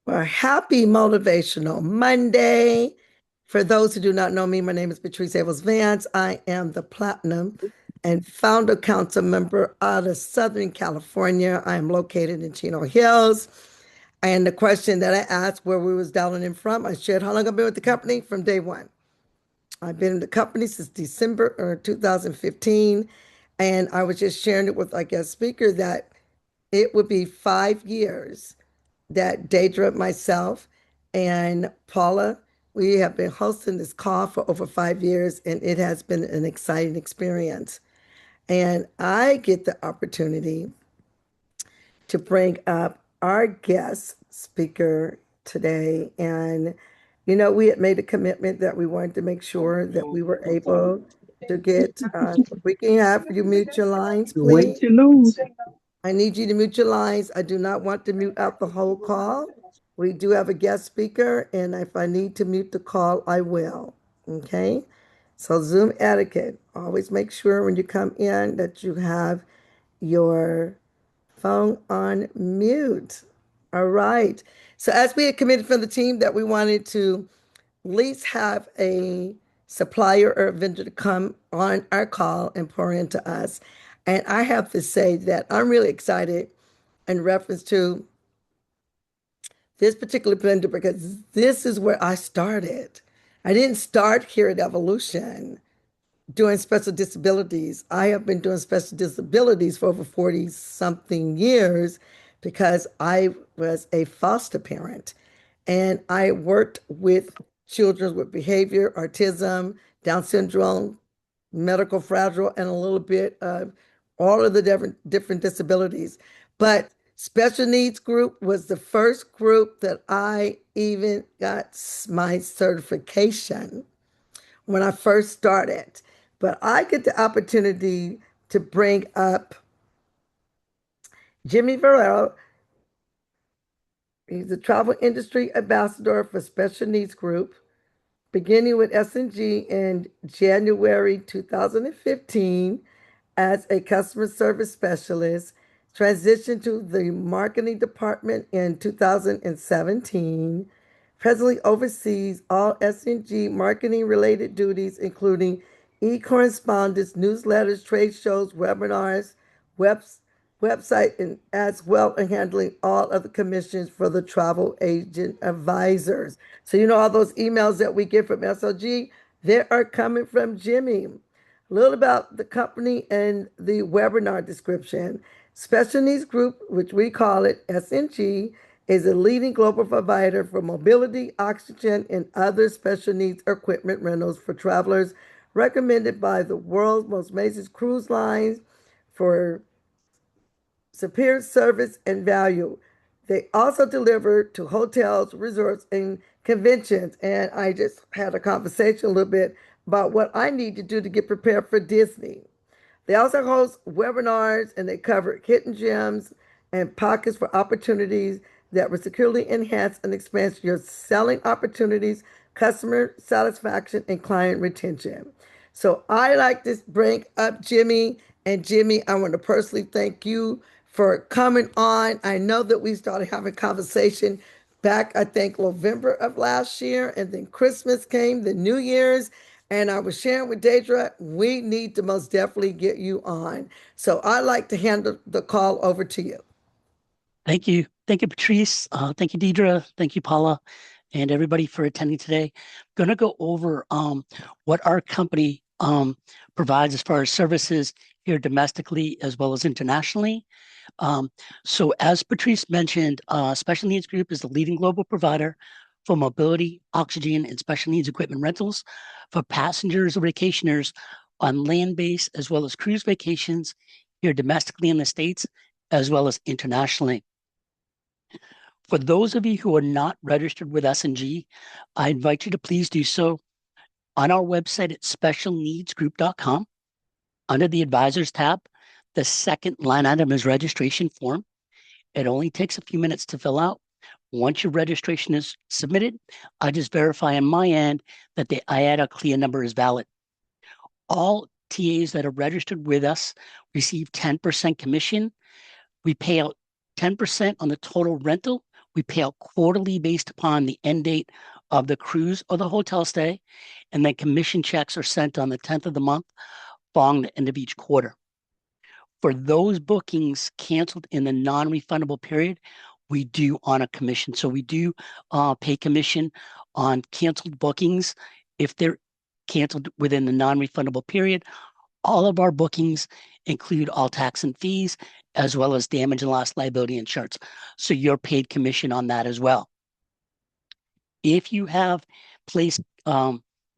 Well, happy Motivational Monday. For those who do not know me, my name is Patrice Abels Vance. I am the Platinum and Founder Council member out of Southern California. I am located in Chino Hills. And the question that I asked where we was dialing in from, I shared how long I've been with the company from day one. I've been in the company since December 2015. And I was just sharing it with our guest speaker that it would be 5 years that Deidre, myself, and Paula, we have been hosting this call for over 5 years, and it has been an exciting experience. And I get the opportunity to bring up our guest speaker today. And, we had made a commitment that we wanted to make sure that we were able to get, we can have you mute your lines, Wait please. you lose. I need you to mute your lines. I do not want to mute out the whole call. We do have a guest speaker, and if I need to mute the call, I will. Okay? So, Zoom etiquette. Always make sure when you come in that you have your phone on mute. All right. So, as we had committed from the team that we wanted to at least have a supplier or a vendor to come on our call and pour into us. And I have to say that I'm really excited in reference to this particular blender because this is where I started. I didn't start here at Evolution doing special disabilities. I have been doing special disabilities for over 40 something years because I was a foster parent and I worked with children with behavior, autism, Down syndrome, medical fragile, and a little bit of all of the different disabilities. But special needs group was the first group that I even got my certification when I first started. But I get the opportunity to bring up Jimmy Varela. He's a travel industry ambassador for Special Needs Group, beginning with S&G in January 2015 as a customer service specialist, transitioned to the marketing department in 2017, presently oversees all S&G marketing related duties, including e-correspondence, newsletters, trade shows, webinars, webs, website, and as well as handling all of the commissions for the travel agent advisors. So all those emails that we get from SLG, they are coming from Jimmy. A little about the company and the webinar description. Special Needs Group, which we call it SNG, is a leading global provider for mobility, oxygen, and other special needs equipment rentals for travelers, recommended by the world's most major cruise lines for superior service and value. They also deliver to hotels, resorts, and conventions. And I just had a conversation a little bit about what I need to do to get prepared for Disney. They also host webinars and they cover hidden gems and pockets for opportunities that will securely enhance and expand your selling opportunities, customer satisfaction, and client retention. So I like to bring up Jimmy. And Jimmy, I want to personally thank you for coming on. I know that we started having conversation back, I think, November of last year, and then Christmas came, the New Year's, and I was sharing with Deidre, we need to most definitely get you on. So I'd like to hand the call over to you. Thank you. Thank you, Patrice. Thank you, Deidre. Thank you, Paula, and everybody for attending today. I'm going to go over what our company provides as far as services here domestically as well as internationally. So as Patrice mentioned, Special Needs Group is the leading global provider for mobility, oxygen, and special needs equipment rentals for passengers or vacationers on land-based as well as cruise vacations here domestically in the States as well as internationally. For those of you who are not registered with S&G, I invite you to please do so on our website at specialneedsgroup.com. Under the Advisors tab, the second line item is registration form. It only takes a few minutes to fill out. Once your registration is submitted, I just verify on my end that the IATA CLIA number is valid. All TAs that are registered with us receive 10% commission. We pay out 10% on the total rental, We pay out quarterly based upon the end date of the cruise or the hotel stay, and then commission checks are sent on the 10th of the month following the end of each quarter. For those bookings canceled in the non-refundable period, we do on a commission. So we do pay commission on canceled bookings if they're canceled within the non-refundable period. All of our bookings include all tax and fees, as well as damage and loss liability insurance. So you're paid commission on that as well. If you have placed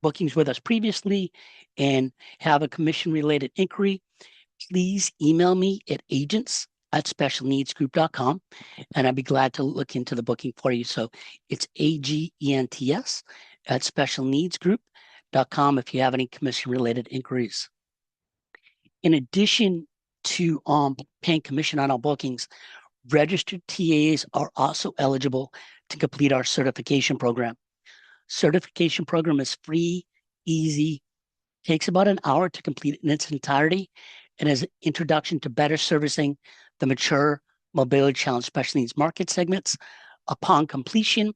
bookings with us previously and have a commission related inquiry, please email me at agents@specialneedsgroup.com and I'd be glad to look into the booking for you. So it's agents@specialneedsgroup.com if you have any commission related inquiries. In addition to paying commission on our bookings, registered TAs are also eligible to complete our certification program. Certification program is free, easy, takes about an hour to complete in its entirety, and is an introduction to better servicing the mature mobility challenge special needs market segments. Upon completion,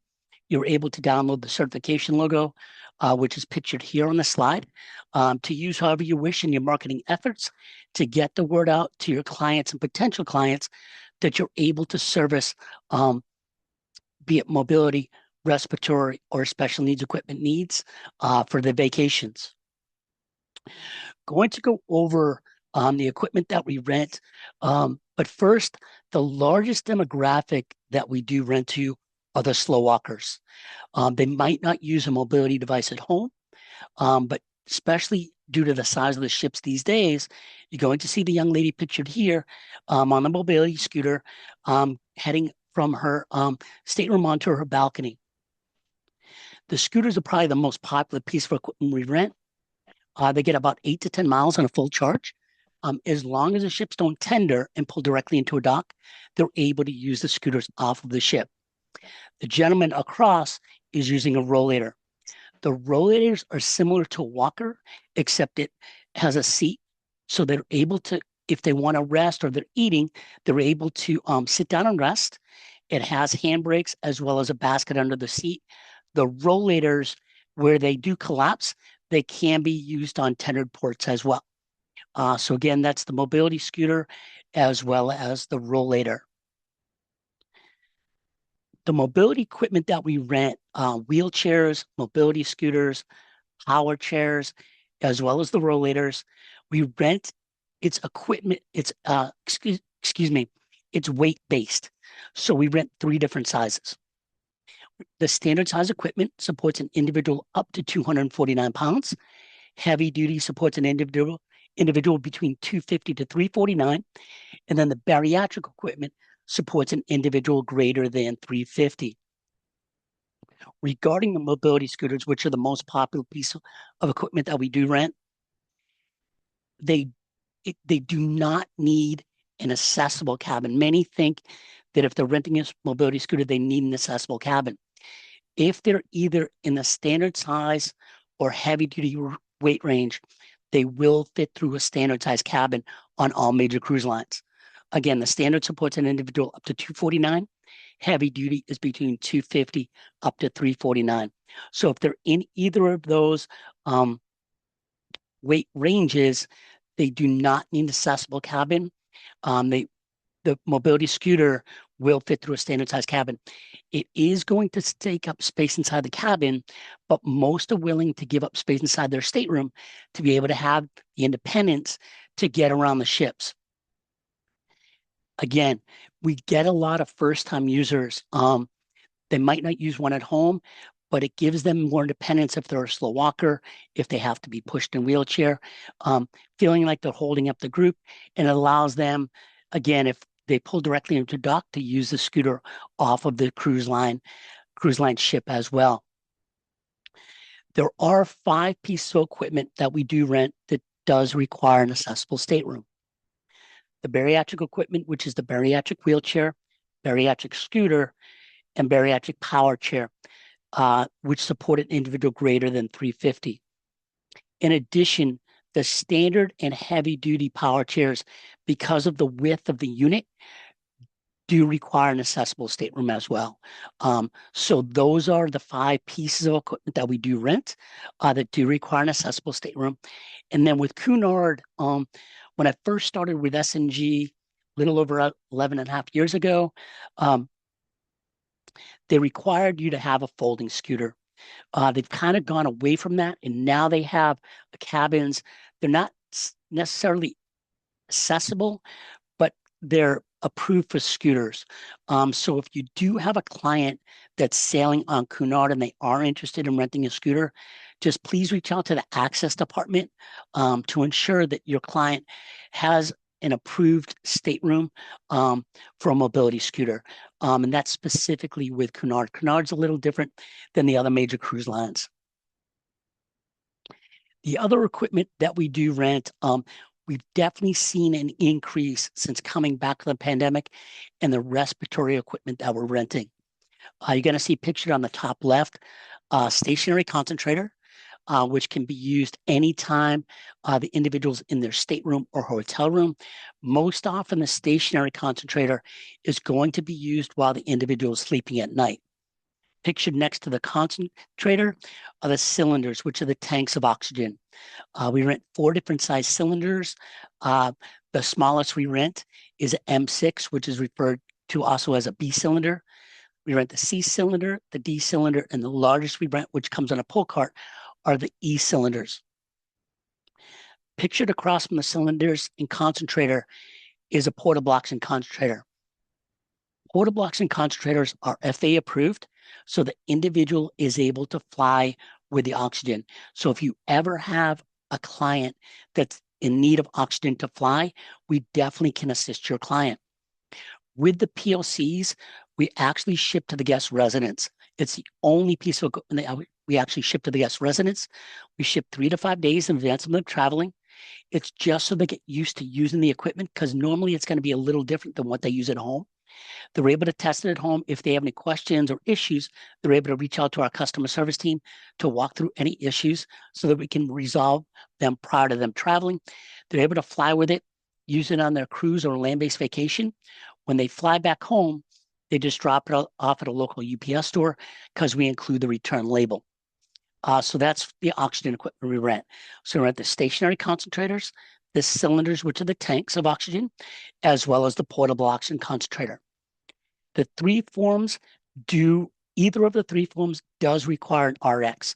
you're able to download the certification logo, which is pictured here on the slide, to use however you wish in your marketing efforts to get the word out to your clients and potential clients that you're able to service, be it mobility, respiratory, or special needs equipment needs for their vacations. Going to go over the equipment that we rent. But first, the largest demographic that we do rent to are the slow walkers. They might not use a mobility device at home, but especially due to the size of the ships these days, you're going to see the young lady pictured here on the mobility scooter heading from her stateroom onto her balcony. The scooters are probably the most popular piece of equipment we rent. They get about 8 to 10 miles on a full charge. As long as the ships don't tender and pull directly into a dock, they're able to use the scooters off of the ship. The gentleman across is using a rollator. The rollators are similar to a walker, except it has a seat. So they're able to, if they want to rest or they're eating, they're able to sit down and rest. It has handbrakes as well as a basket under the seat. The rollators, where they do collapse, they can be used on tendered ports as well. So again, that's the mobility scooter as well as the rollator. The mobility equipment that we rent, wheelchairs, mobility scooters, power chairs, as well as the rollators, we rent its equipment. It's excuse me, it's weight based. So we rent 3 different sizes. The standard size equipment supports an individual up to 249 pounds. Heavy duty supports an individual between 250 to 349. And then the bariatric equipment supports an individual greater than 350. Regarding the mobility scooters, which are the most popular piece of equipment that we do rent, they do not need an accessible cabin. Many think that if they're renting a mobility scooter, they need an accessible cabin. If they're either in the standard size or heavy duty weight range, they will fit through a standard size cabin on all major cruise lines. Again, the standard supports an individual up to 249. Heavy duty is between 250 up to 349. So if they're in either of those weight ranges, they do not need an accessible cabin. The mobility scooter will fit through a standard size cabin. It is going to take up space inside the cabin, but most are willing to give up space inside their stateroom to be able to have the independence to get around the ships. Again, we get a lot of first-time users. They might not use one at home, but it gives them more independence if they're a slow walker, if they have to be pushed in a wheelchair, feeling like they're holding up the group, and it allows them, again, if they pull directly into dock, to use the scooter off of the cruise line ship as well. There are 5 pieces of equipment that we do rent that does require an accessible stateroom. The bariatric equipment, which is the bariatric wheelchair, bariatric scooter, and bariatric power chair, which support an individual greater than 350. In addition, the standard and heavy duty power chairs, because of the width of the unit, do require an accessible stateroom as well. So those are the 5 pieces of equipment that we do rent that do require an accessible stateroom. And then with Cunard, when I first started with SNG a little over 11 and a half years ago, um, they required you to have a folding scooter. They've kind of gone away from that, and now they have cabins. They're not necessarily accessible, but they're approved for scooters. So if you do have a client that's sailing on Cunard and they are interested in renting a scooter, just please reach out to the access department to ensure that your client has an approved stateroom for a mobility scooter. And that's specifically with Cunard. Cunard's a little different than the other major cruise lines. The other equipment that we do rent, we've definitely seen an increase since coming back from the pandemic and the respiratory equipment that we're renting. You're going to see pictured on the top left, stationary concentrator, which can be used anytime the individual's in their stateroom or hotel room. Most often, the stationary concentrator is going to be used while the individual is sleeping at night. Pictured next to the concentrator are the cylinders, which are the tanks of oxygen. We rent 4 different size cylinders. The smallest we rent is an M6, which is referred to also as a B cylinder. We rent the C cylinder, the D cylinder, and the largest we rent, which comes on a pull cart, are the E cylinders. Pictured across from the cylinders and concentrator is a portable oxygen concentrator. Portable oxygen concentrators are FAA approved, so the individual is able to fly with the oxygen. So if you ever have a client that's in need of oxygen to fly, we definitely can assist your client. With the PLCs, we actually ship to the guest residence. It's the only piece of equipment that we actually ship to the guest residence. We ship 3 to 5 days in advance of them traveling. It's just so they get used to using the equipment because normally it's going to be a little different than what they use at home. They're able to test it at home. If they have any questions or issues, they're able to reach out to our customer service team to walk through any issues so that we can resolve them prior to them traveling. They're able to fly with it, use it on their cruise or land-based vacation. When they fly back home, they just drop it off at a local UPS store because we include the return label. So that's the oxygen equipment we rent. So we rent the stationary concentrators, the cylinders, which are the tanks of oxygen, as well as the portable oxygen concentrator. The three forms do Either of the three forms does require an RX.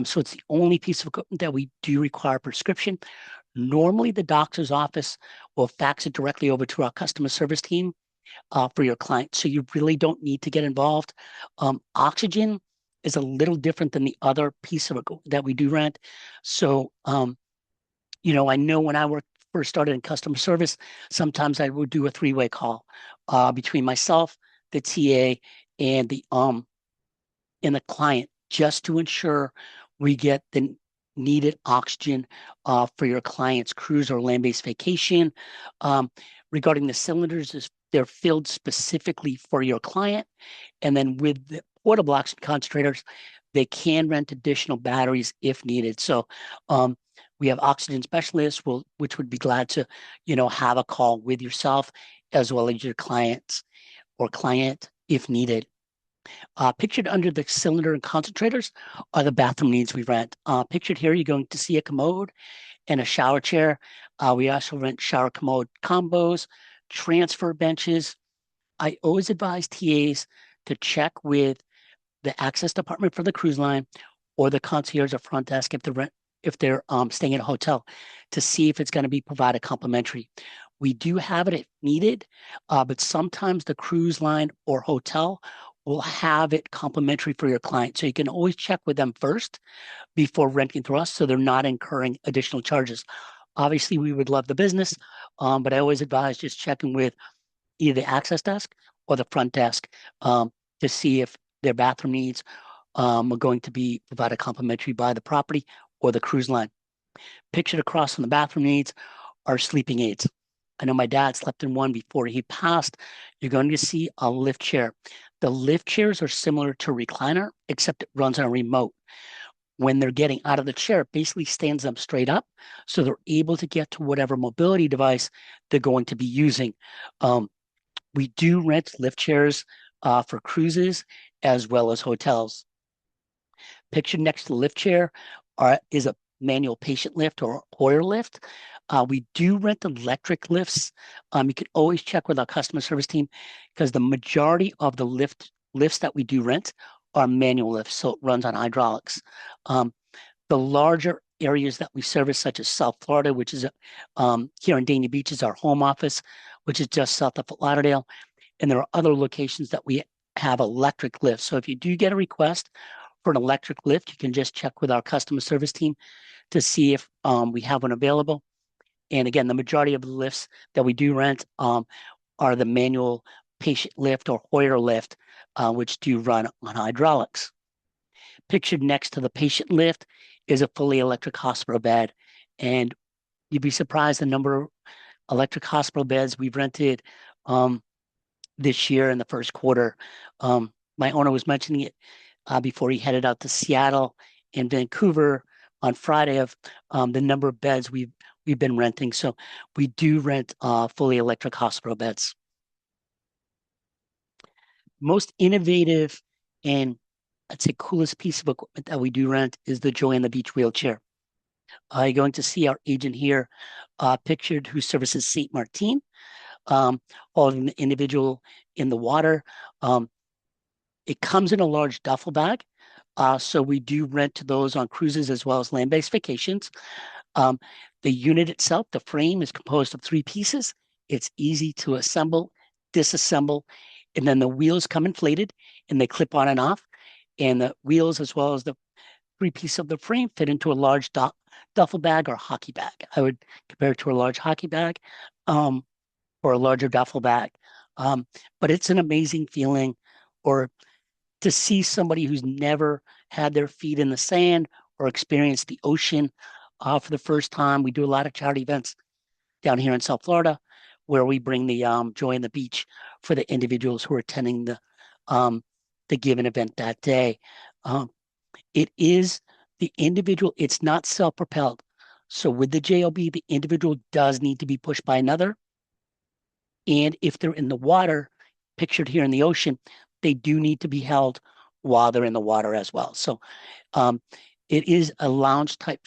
So it's the only piece of equipment that we do require prescription. Normally, the doctor's office will fax it directly over to our customer service team for your client. So you really don't need to get involved. Oxygen is a little different than the other piece of equipment that we do rent. So, I know when I first started in customer service, sometimes I would do a three-way call between myself, the TA, and the client just to ensure we get the needed oxygen for your client's cruise or land-based vacation. Regarding the cylinders, they're filled specifically for your client. And then with the portable oxygen concentrators, they can rent additional batteries if needed. So we have oxygen specialists which would be glad to, have a call with yourself as well as your clients or client if needed. Pictured under the cylinder and concentrators are the bathroom needs we rent. Pictured here, you're going to see a commode and a shower chair. We also rent shower commode combos, transfer benches. I always advise TAs to check with the access department for the cruise line or the concierge or front desk if they're staying at a hotel to see if it's going to be provided complimentary. We do have it if needed, but sometimes the cruise line or hotel will have it complimentary for your client. So you can always check with them first before renting through us so they're not incurring additional charges. Obviously, we would love the business, but I always advise just checking with either the access desk or the front desk to see if their bathroom needs are going to be provided complimentary by the property or the cruise line. Pictured across from the bathroom needs are sleeping aids. I know my dad slept in one before he passed. You're going to see a lift chair. The lift chairs are similar to a recliner, except it runs on a remote. When they're getting out of the chair, it basically stands them straight up. So they're able to get to whatever mobility device they're going to be using. We do rent lift chairs for cruises as well as hotels. Pictured next to the lift chair is a manual patient lift or Hoyer lift. We do rent electric lifts. You can always check with our customer service team because the majority of the lifts that we do rent are manual lifts, so it runs on hydraulics. The larger areas that we service, such as South Florida, which is here in Dania Beach, is our home office, which is just south of Fort Lauderdale. And there are other locations that we have electric lifts. So if you do get a request for an electric lift, you can just check with our customer service team to see if we have one available. And again, the majority of the lifts that we do rent are the manual patient lift or Hoyer lift, which do run on hydraulics. Pictured next to the patient lift is a fully electric hospital bed. And you'd be surprised the number of electric hospital beds we've rented this year in the first quarter. My owner was mentioning it before he headed out to Seattle and Vancouver on Friday of the number of beds we've been renting. So we do rent fully electric hospital beds. Most innovative and I'd say coolest piece of equipment that we do rent is the Joy on the Beach wheelchair. You're going to see our agent here pictured who services St. Martin, holding the individual in the water. It comes in a large duffel bag. So we do rent those on cruises as well as land-based vacations. Um, the unit itself, the frame, is composed of 3 pieces. It's easy to assemble, disassemble, and then the wheels come inflated and they clip on and off. And the wheels, as well as the 3 pieces of the frame, fit into a large duffel bag or hockey bag. I would compare it to a large hockey bag or a larger duffel bag. But it's an amazing feeling, or to see somebody who's never had their feet in the sand or experienced the ocean for the first time. We do a lot of charity events down here in South Florida where we bring the Joy on the Beach for the individuals who are attending the given event that day. It is the individual, it's not self-propelled. So with the JOB, the individual does need to be pushed by another. And if they're in the water, pictured here in the ocean, they do need to be held while they're in the water as well. So um, it is a lounge type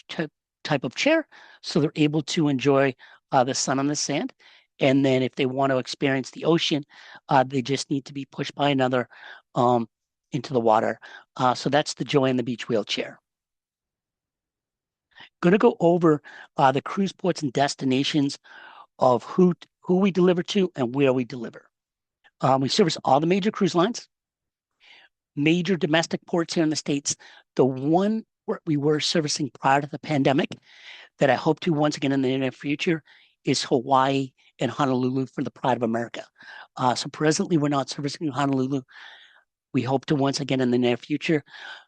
of chair, so they're able to enjoy the sun on the sand. And then if they want to experience the ocean, they just need to be pushed by another into the water. So that's the Joy on the Beach wheelchair. Going to go over the cruise ports and destinations of who we deliver to and where we deliver. We service all the major cruise lines, major domestic ports here in the States. The one where we were servicing prior to the pandemic that I hope to once again in the near future is Hawaii and Honolulu for the Pride of America. So presently we're not servicing Honolulu. We hope to once again in the near future.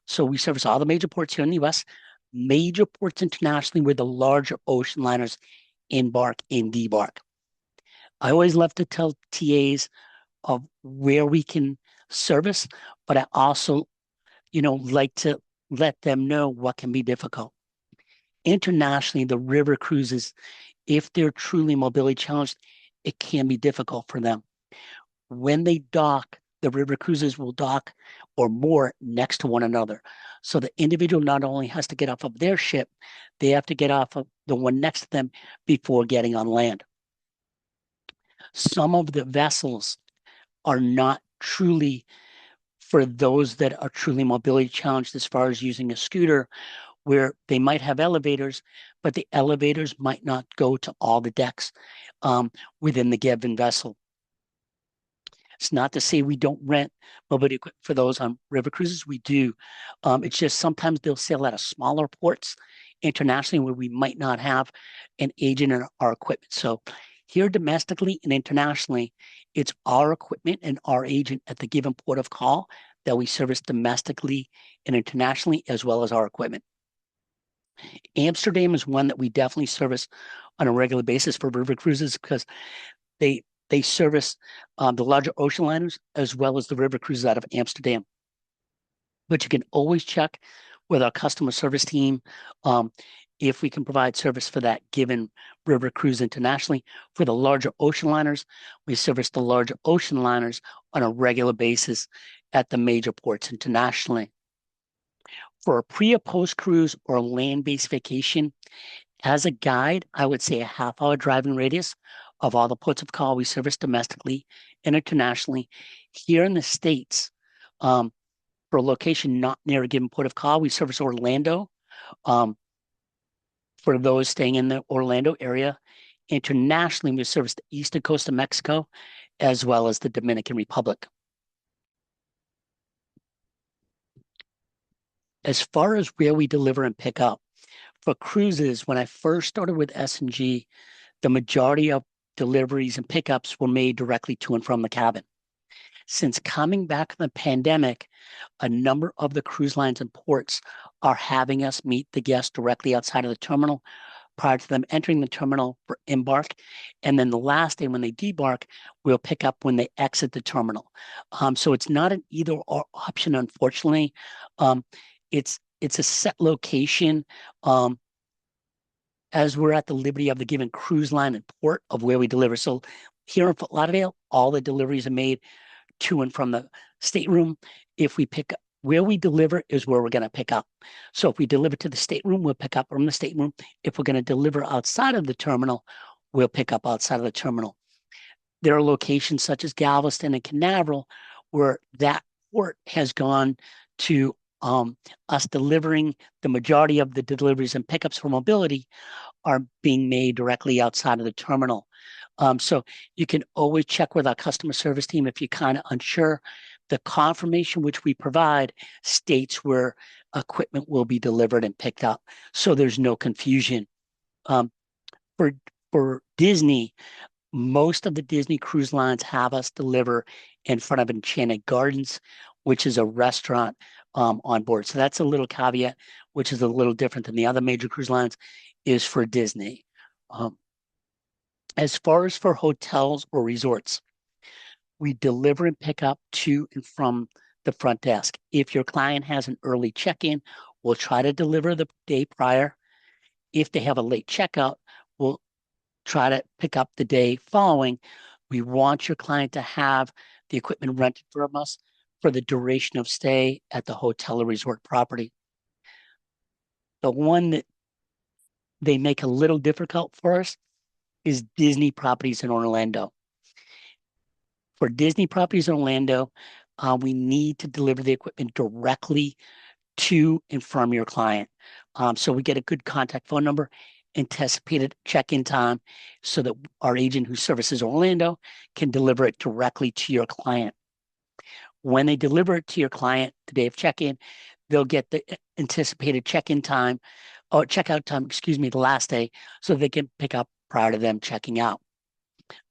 So we service all the major ports here in the US, major ports internationally where the larger ocean liners embark and debark. I always love to tell TAs of where we can service, but I also, like to let them know what can be difficult. Internationally, the river cruises, if they're truly mobility challenged, it can be difficult for them. When they dock, the river cruises will dock or moor next to one another. So the individual not only has to get off of their ship, they have to get off of the one next to them before getting on land. Some of the vessels are not truly for those that are truly mobility challenged as far as using a scooter, where they might have elevators, but the elevators might not go to all the decks within the given vessel. It's not to say we don't rent mobility equipment for those on river cruises. We do. It's just sometimes they'll sail out of smaller ports internationally where we might not have an agent in our equipment. So here domestically and internationally, it's our equipment and our agent at the given port of call that we service domestically and internationally, as well as our equipment. Amsterdam is one that we definitely service on a regular basis for river cruises because they service the larger ocean liners as well as the river cruises out of Amsterdam. But you can always check with our customer service team if we can provide service for that given river cruise internationally. For the larger ocean liners, we service the larger ocean liners on a regular basis at the major ports internationally. For a pre or post cruise or land-based vacation, as a guide, I would say a half-hour driving radius of all the ports of call we service domestically and internationally. Here in the States, for a location not near a given port of call, we service Orlando. Um, for those staying in the Orlando area. Internationally, we service the eastern coast of Mexico as well as the Dominican Republic. As far as where we deliver and pick up, for cruises, when I first started with S&G, the majority of deliveries and pickups were made directly to and from the cabin. Since coming back from the pandemic, a number of the cruise lines and ports are having us meet the guests directly outside of the terminal prior to them entering the terminal for embark. And then the last day when they debark, we'll pick up when they exit the terminal. So it's not an either or option, unfortunately. Um, it's a set location. As we're at the liberty of the given cruise line and port of where we deliver. So here in Fort Lauderdale, all the deliveries are made to and from the stateroom. If we pick up where we deliver is where we're going to pick up. So if we deliver to the stateroom, we'll pick up from the stateroom. If we're going to deliver outside of the terminal, we'll pick up outside of the terminal. There are locations such as Galveston and Canaveral where that port has gone to us delivering the majority of the deliveries and pickups for mobility are being made directly outside of the terminal. So you can always check with our customer service team if you're kind of unsure. The confirmation which we provide states where equipment will be delivered and picked up, so there's no confusion. Um, for Disney, most of the Disney cruise lines have us deliver in front of Enchanted Gardens, which is a restaurant on board. So that's a little caveat, which is a little different than the other major cruise lines, is for Disney. As far as for hotels or resorts, we deliver and pick up to and from the front desk. If your client has an early check-in, we'll try to deliver the day prior. If they have a late checkout, we'll try to pick up the day following. We want your client to have the equipment rented from us for the duration of stay at the hotel or resort property. The one that they make a little difficult for us is Disney properties in Orlando. For Disney properties in Orlando, we need to deliver the equipment directly to and from your client. So we get a good contact phone number, anticipated check-in time, so that our agent who services Orlando can deliver it directly to your client. When they deliver it to your client the day of check-in, they'll get the anticipated check-in time or checkout time, excuse me, the last day, so they can pick up prior to them checking out.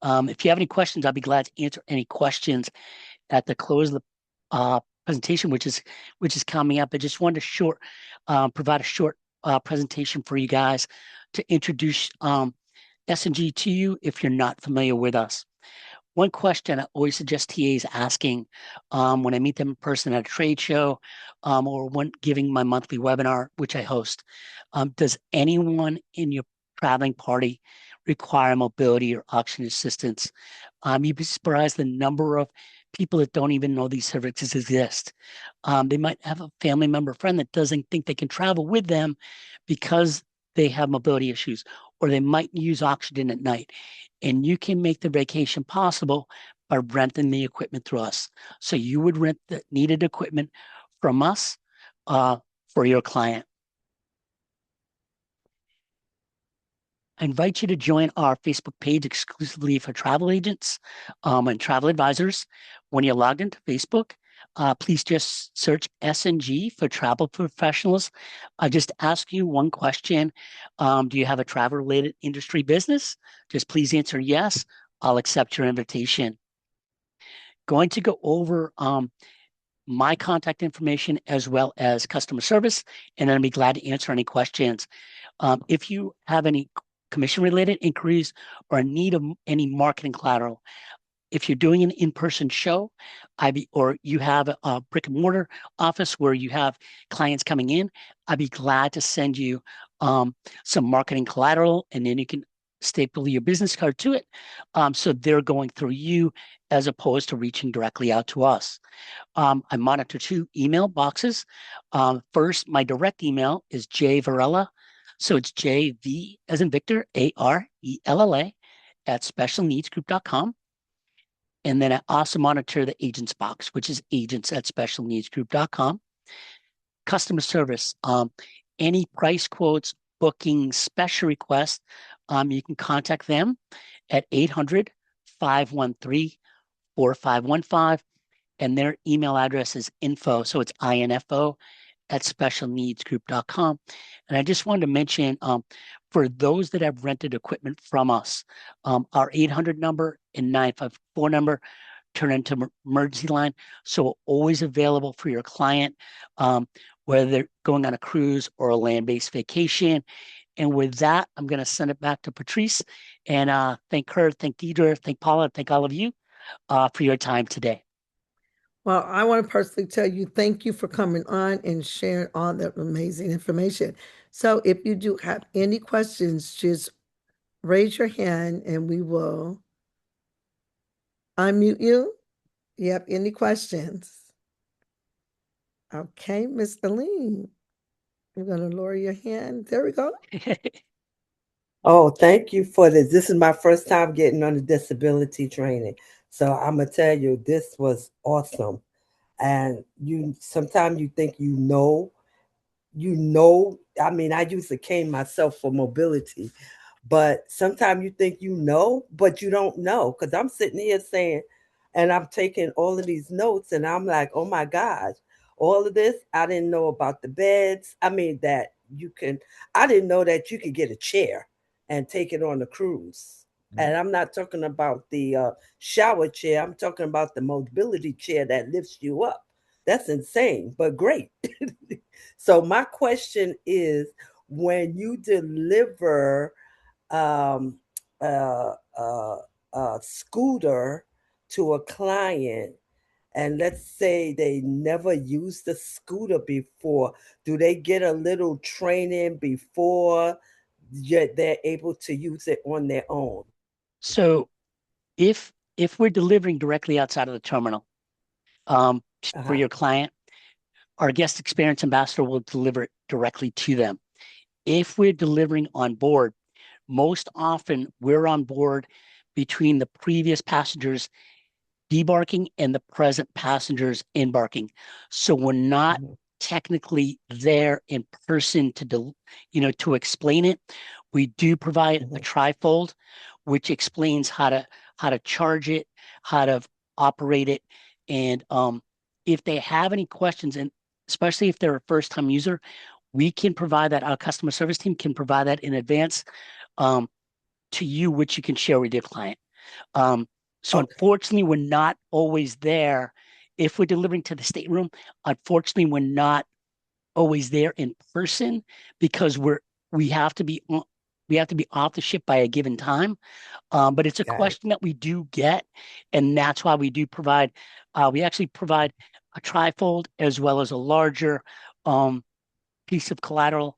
If you have any questions, I'll be glad to answer any questions at the close of the presentation, which is coming up. I just wanted to provide a short presentation for you guys to introduce S&G to you if you're not familiar with us. One question I always suggest TAs asking when I meet them in person at a trade show or when giving my monthly webinar, which I host, does anyone in your traveling party require mobility or auction assistance? You'd be surprised the number of people that don't even know these services exist. They might have a family member, friend that doesn't think they can travel with them because they have mobility issues, or they might use oxygen at night. And you can make the vacation possible by renting the equipment through us. So you would rent the needed equipment from us for your client. I invite you to join our Facebook page exclusively for travel agents and travel advisors. When you're logged into Facebook, please just search S&G for travel professionals. I just ask you one question. Do you have a travel-related industry business? Just please answer yes. I'll accept your invitation. Going to go over my contact information as well as customer service, and then I'll be glad to answer any questions. If you have any commission-related inquiries or a need of any marketing collateral, if you're doing an in-person show, or you have a brick and mortar office where you have clients coming in, I'd be glad to send you um, some marketing collateral, and then you can staple your business card to it. So they're going through you as opposed to reaching directly out to us. I monitor two email boxes. First, my direct email is jvarella. So it's JV as in Victor, ARELLA at specialneedsgroup.com. And then I also monitor the agents box, which is agents at specialneedsgroup.com. Customer service, any price quotes, bookings, special requests, you can contact them at 800-513-4515. And their email address is info. So it's info at specialneedsgroup.com. And I just wanted to mention for those that have rented equipment from us, our 800 number and 954 number turn into emergency line. So always available for your client, whether they're going on a cruise or a land-based vacation. And with that, I'm going to send it back to Patrice and thank her, thank Deidre, thank Paula, thank all of you for your time today. Well, I want to personally tell you thank you for coming on and sharing all that amazing information. So, if you do have any questions, just raise your hand and we will unmute you. You have any questions? Okay, Miss Aline, I'm going to lower your hand. There we go. Oh, thank you for this. This is my first time getting on the disability training. So I'm gonna tell you, this was awesome. And you sometimes you think I mean, I used to cane myself for mobility, but sometimes you think but you don't know. Because I'm sitting here saying, and I'm taking all of these notes, and I'm like, oh my gosh, all of this, I didn't know about the beds. I mean, I didn't know that you could get a chair and take it on a cruise. And I'm not talking about the shower chair, I'm talking about the mobility chair that lifts you up. That's insane, but great. So, my question is, when you deliver um, a, a, a scooter to a client, and let's say they never used the scooter before, do they get a little training before they're able to use it on their own? So if we're delivering directly outside of the terminal for Uh-huh. your client, our guest experience ambassador will deliver it directly to them. If we're delivering on board, most often we're on board between the previous passengers debarking and the present passengers embarking. So we're not Mhm. technically there in person to explain it. We do provide a Mhm. trifold, which explains how to charge it, how to operate it, and if they have any questions, and especially if they're a first time user, we can provide that. Our customer service team can provide that in advance um, to you, which you can share with your client. So Okay. unfortunately, we're not always there. If we're delivering to the stateroom, unfortunately, we're not always there in person because we have to be we have to be off the ship by a given time. But it's a Got it. question that we do get, and that's why we do provide. We actually provide a trifold as well as a larger um, piece of collateral,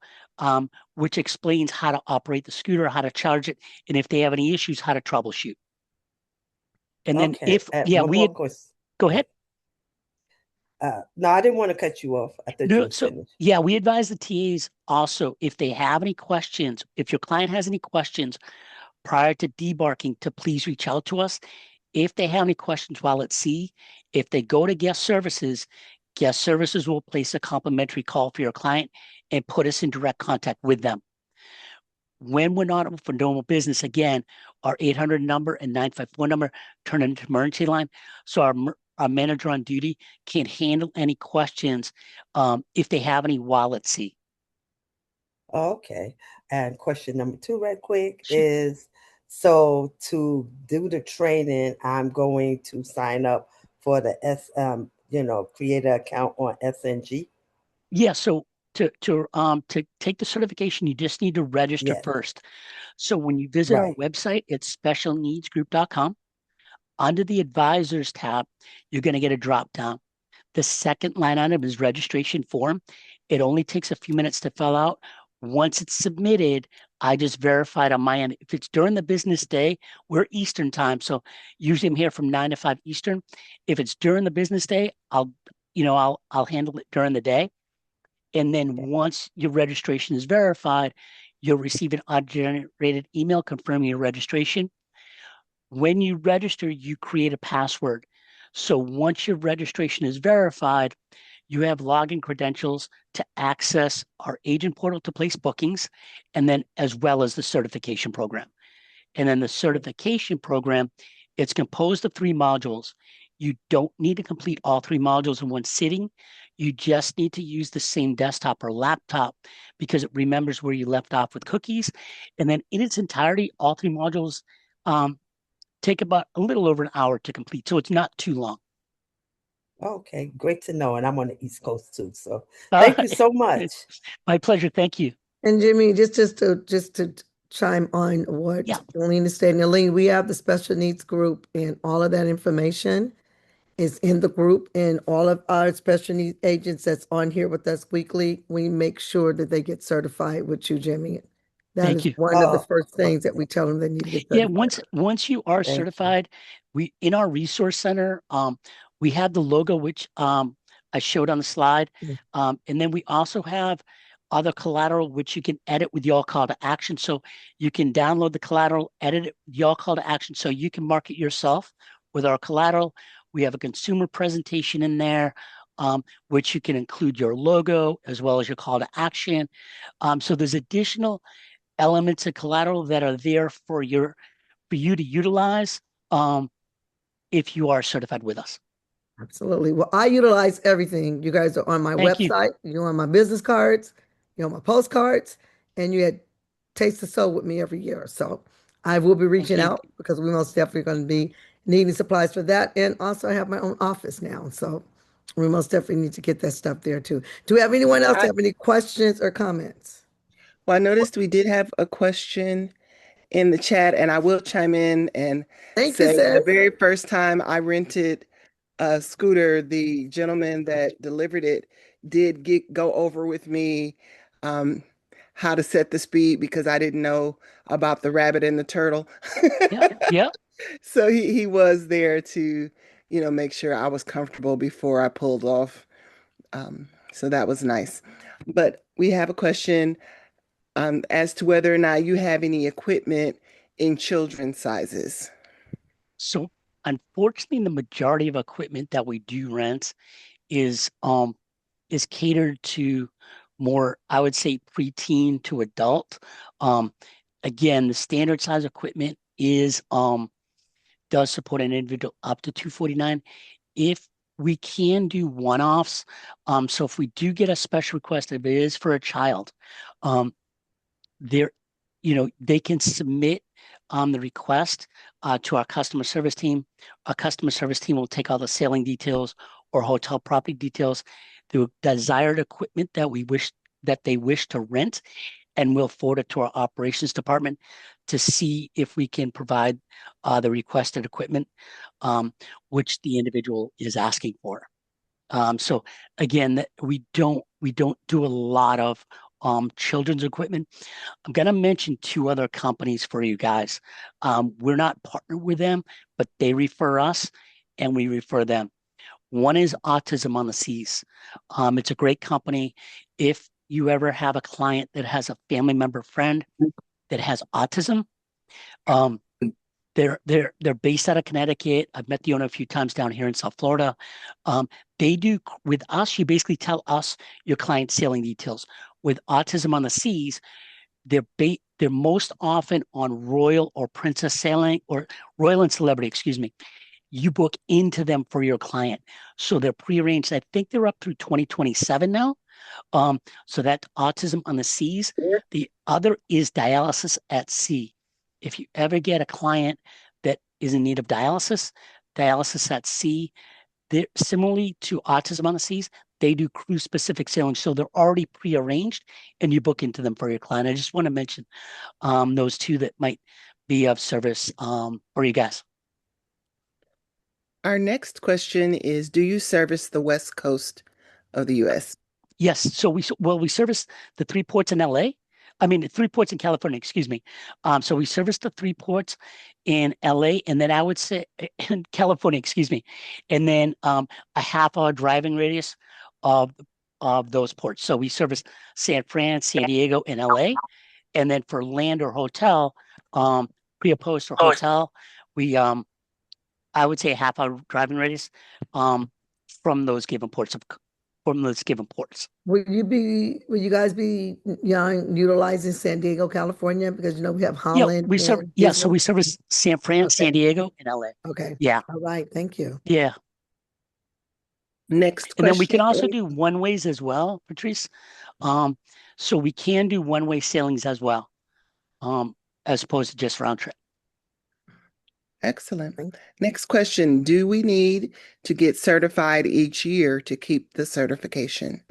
which explains how to operate the scooter, how to charge it, and if they have any issues, how to troubleshoot. And then Okay. yeah, One more question. go Go ahead. ahead. No, I didn't want to cut you off. I thought you No, was so finished. yeah, we advise the TAs also if they have any questions, if your client has any questions prior to debarking, to please reach out to us. If they have any questions while at sea, if they go to guest services will place a complimentary call for your client and put us in direct contact with them. When we're not open for normal business, again, our 800 number and 954 number turn into emergency line. So our manager on duty can handle any questions if they have any while at sea. Okay. And question number two, right quick, Shoot. is so to do the training, I'm going to sign up for the create an account on SNG. Yeah, so to take the certification, you just need to register Yes. first. So when you visit our Right. website, it's specialneedsgroup.com. Under the advisors tab, you're going to get a drop down. The second line item is registration form. It only takes a few minutes to fill out. Once it's submitted, I just verified on my end. If it's during the business day, we're Eastern time, so usually I'm here from 9 to 5 Eastern. If it's during the business day, I'll handle it during the day. And then once your registration is verified, you'll receive an auto-generated email confirming your registration. When you register, you create a password. So once your registration is verified, you have login credentials to access our agent portal to place bookings, and then as well as the certification program. And then the certification program, it's composed of 3 modules. You don't need to complete all 3 modules in one sitting. You just need to use the same desktop or laptop because it remembers where you left off with cookies. And then in its entirety, all 3 modules um, take about a little over an hour to complete. So it's not too long. Okay, great to know. And I'm on the East Coast too. So All thank you right. so much. My pleasure. Thank you. And Jimmy, just to chime on what Yeah, Aline is stating, Aline, we have the special needs group, and all of that information is in the group, and all of our special needs agents that's on here with us weekly, we make sure that they get certified with you, Jimmy. That thank is you. one of the Oh, first things that okay. we tell them they need to get Yeah, certified. once you are Thank you. certified, we in our resource center, we have the logo which I showed on the slide. Yeah. And then we also have other collateral which you can edit with your call to action. So you can download the collateral, edit it with your call to action so you can market yourself with our collateral. We have a consumer presentation in there, which you can include your logo as well as your call to action. So there's additional elements of collateral that are there for you to utilize um, if you are certified with us. Absolutely. Well, I utilize everything. You guys are on my Thank you. website, you're on my business cards, you're on my postcards, and you had Taste the Soul with me every year. So I will be Thank reaching you. out because we most definitely going to be needing supplies for that. And also I have my own office now. So we most definitely need to get that stuff there too. Do we have anyone else I, have any questions or comments? well, I noticed we did have a question in the chat, and I will chime in and Thank you, say the sis. very first time I rented a scooter, the gentleman that delivered it did go over with me um, how to set the speed because I didn't know about the rabbit and the turtle. Yep. Yep. So he was there to, make sure I was comfortable before I pulled off. So that was nice. But we have a question as to whether or not you have any equipment in children's sizes. So unfortunately, the majority of equipment that we do rent is catered to more, I would say, preteen to adult. Um, Again, the standard size equipment is does support an individual up to 249. If we can do one-offs, so if we do get a special request, if it is for a child, um, there, they can submit the request to our customer service team. Our customer service team will take all the sailing details or hotel property details, the desired equipment that they wish to rent, and we'll forward it to our operations department to see if we can provide the requested equipment, which the individual is asking for. So again, we don't do a lot of children's equipment. I'm going to mention 2 other companies for you guys. We're not partnered with them, but they refer us and we refer them. One is Autism on the Seas. It's a great company. If you ever have a client that has a family member friend that has autism, um, they're based out of Connecticut. I've met the owner a few times down here in South Florida. Um, they do with us. You basically tell us your client's sailing details. With Autism on the Seas, they're most often on Royal or Princess Sailing or Royal and Celebrity, excuse me. You book into them for your client, so they're prearranged. I think they're up through 2027 now. So that's Autism on the Seas. The other is dialysis at sea. If you ever get a client that is in need of dialysis at sea, they're similarly to Autism on the Seas, they do cruise specific sailing. So they're already prearranged and you book into them for your client. I just want to mention those 2 that might be of service for you guys. Our next question is, do you service the West Coast of the US? Yes. So we service the 3 ports in LA. I mean, 3 ports in California, excuse me. So we service the 3 ports in LA, and then I would say in California, excuse me, and then a half-hour driving radius of those ports. So we service San Fran, San Diego, and LA, and then for land or hotel, um, pre or post or hotel, we I would say a half-hour driving radius um from those given ports from those given ports. Will you guys be utilizing San Diego, California? Because we have Holland and So Disney. we service San Fran, San Okay. Diego, and LA. Okay. Yeah, All right. Thank you. yeah. Next And then we can question. also do one ways as well, Patrice. Um, so we can do one-way sailings as well, as opposed to just round trip. Excellent. Thank Next question. Do we need to get certified each year to keep the certification?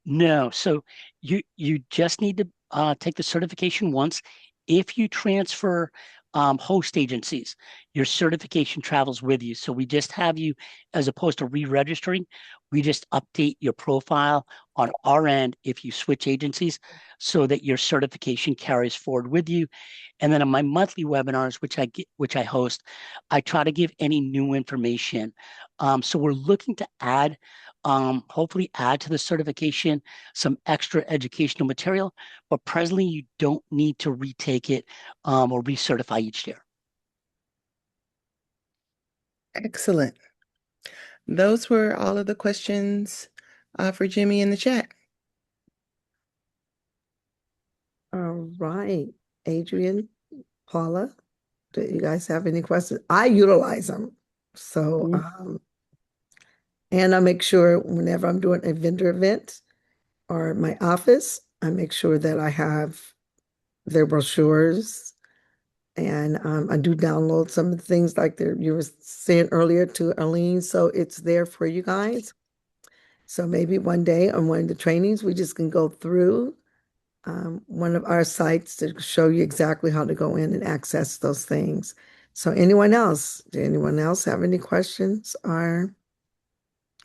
No, so you just need to take the certification once. If you transfer host agencies, your certification travels with you. So we just have you, as opposed to re-registering, we just update your profile on our end if you switch agencies so that your certification carries forward with you. And then on my monthly webinars, which I host, I try to give any new information. So we're looking to add hopefully add to the certification some extra educational material, but presently you don't need to retake it or recertify each year. Excellent. Those were all of the questions for Jimmy in the chat. All right. Adrian, Paula, do you guys have any questions? I utilize them. So, and I make sure whenever I'm doing a vendor event or my office, I make sure that I have their brochures. And I do download some of the things like you were saying earlier to Arlene. So it's there for you guys. So maybe one day on one of the trainings, we just can go through one of our sites to show you exactly how to go in and access those things. So anyone else? Do anyone else have any questions or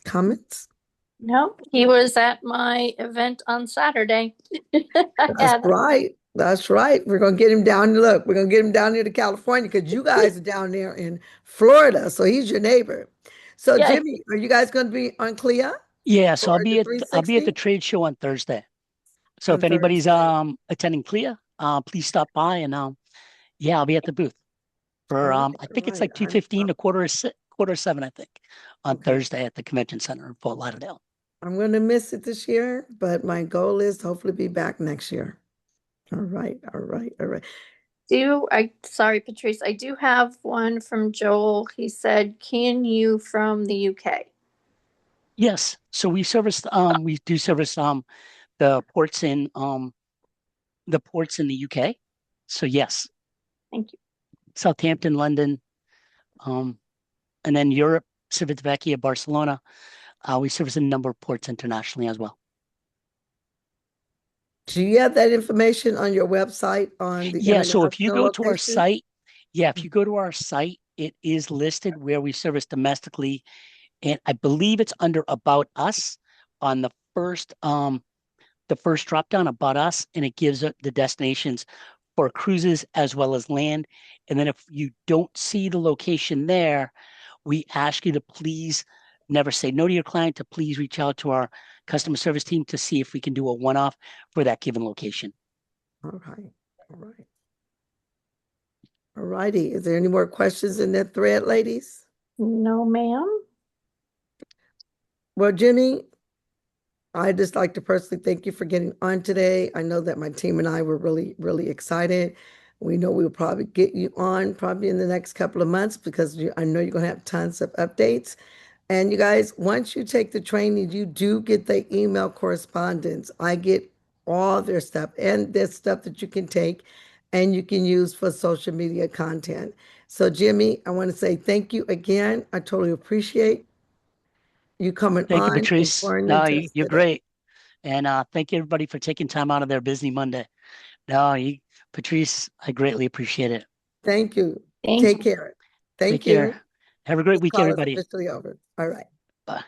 comments? No, he was at my event on Saturday. That's right. That's right. We're gonna get him down. Look, we're gonna get him down here to California because you guys are down there in Florida, so he's your neighbor. So Yeah. Jimmy, are you guys gonna be on CLIA Yeah, so for the I'll be at the 360 trade show on Thursday. So on if anybody's Thursday? attending CLIA, please stop by and yeah, I'll be at the booth for All I think it's right. like 2:15 to quarter to seven, I think, on Okay. Thursday at the convention center in Fort Lauderdale. I'm gonna miss it this year, but my goal is to hopefully be back next year. All right. All right. All right. Sorry, Patrice, I do have one from Joel. He said, can you from the UK? Yes, so we do service the ports in the UK. So yes, Thank you. Southampton, London, um, and then Europe, Civitavecchia, Barcelona. We service a number of ports internationally as well. Do you have that information on your website on the Yeah, so if you international go to our location? site, if you go to our site, it is listed where we service domestically, and I believe it's under About Us on the first drop down About Us, and it gives the destinations for cruises as well as land. And then if you don't see the location there, we ask you to please never say no to your client, to please reach out to our customer service team to see if we can do a one-off for that given location. All right. All right. All righty. Is there any more questions in that thread, ladies? No, ma'am. Well, Jimmy, I'd just like to personally thank you for getting on today. I know that my team and I were really, really excited. We know we'll probably get you on probably in the next couple of months because I know you're going to have tons of updates. And you guys, once you take the training, you do get the email correspondence. I get all their stuff and there's stuff that you can take and you can use for social media content. So, Jimmy, I want to say thank you again. I totally appreciate you coming Thank you, on and Patrice. pouring No, into us you're today. great. And thank you everybody for taking time out of their busy Monday. No, Patrice, I greatly appreciate it. Thank you. Thank Take you. care. Take Thank care. you. Have a great This week, call is everybody. officially over. All right. Bye.